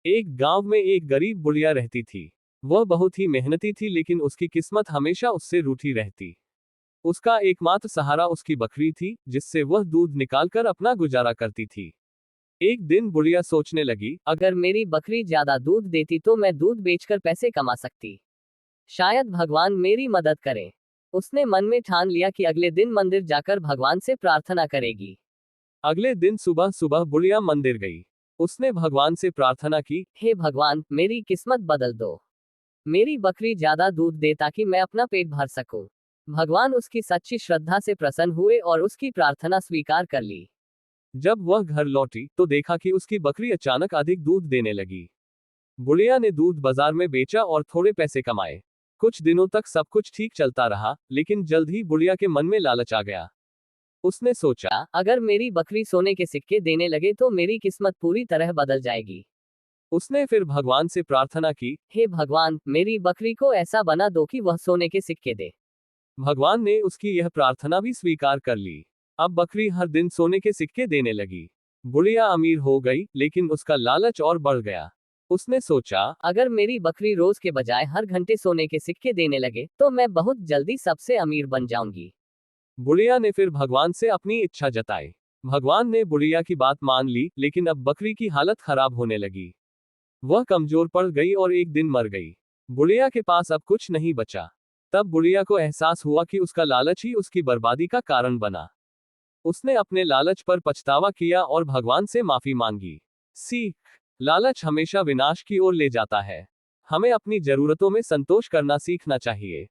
एक गांव में एक गरीब बुढ़िया रहती थी। वह बहुत ही मेहनती थी, लेकिन उसकी किस्मत हमेशा उससे रूठी रहती। उसका एकमात्र सहारा उसकी बकरी थी, जिससे वह दूध निकालकर अपना गुजारा करती थी। एक दिन बुढ़िया सोचने लगी, अगर मेरी बकरी ज्यादा दूध देती तो मैं दूध बेचकर पैसे कमा सकती। शायद भगवान मेरी मदद करें। उसने मन में ठान लिया कि अगले दिन मंदिर जाकर भगवान से प्रार्थना करेगी। अगले दिन सुबह सुबह बुढ़िया मंदिर गई। उसने भगवान से प्रार्थना की, हे भगवान, मेरी किस्मत बदल दो। मेरी बकरी ज्यादा दूध दे ताकि मैं अपना पेट भर सकूं। भगवान उसकी सच्ची श्रद्धा से प्रसन्न हुए और उसकी प्रार्थना स्वीकार कर ली। जब वह घर लौटी तो देखा कि उसकी बकरी अचानक अधिक दूध देने लगी। बुढ़िया ने दूध बाजार में बेचा और थोड़े पैसे कमाए। कुछ दिनों तक सब कुछ ठीक चलता रहा, लेकिन जल्द ही बुढ़िया के मन में लालच आ गया। उसने सोचा, अगर मेरी बकरी सोने के सिक्के देने लगे तो मेरी किस्मत पूरी तरह बदल जाएगी। उसने फिर भगवान से प्रार्थना की, हे भगवान, मेरी बकरी को ऐसा बना दो कि वह सोने के सिक्के दे। भगवान ने उसकी यह प्रार्थना भी स्वीकार कर ली। अब बकरी हर दिन सोने के सिक्के देने लगी। बुढ़िया अमीर हो गई, लेकिन उसका लालच और बढ़ गया। उसने सोचा, अगर मेरी बकरी रोज के बजाय हर घंटे सोने के सिक्के देने लगे तो मैं बहुत जल्दी सबसे अमीर बन जाऊंगी। बुढ़िया ने फिर भगवान से अपनी इच्छा जताई। भगवान ने बुढ़िया की बात मान ली, लेकिन अब बकरी की हालत खराब होने लगी। वह कमजोर पड़ गई और एक दिन मर गई। बुढ़िया के पास अब कुछ नहीं बचा। तब बुढ़िया को एहसास हुआ कि उसका लालच ही उसकी बर्बादी का कारण बना। उसने अपने लालच पर पछतावा किया और भगवान से माफी मांगी। सीख, लालच हमेशा विनाश की ओर ले जाता है। हमें अपनी जरूरतों में संतोष करना सीखना चाहिए।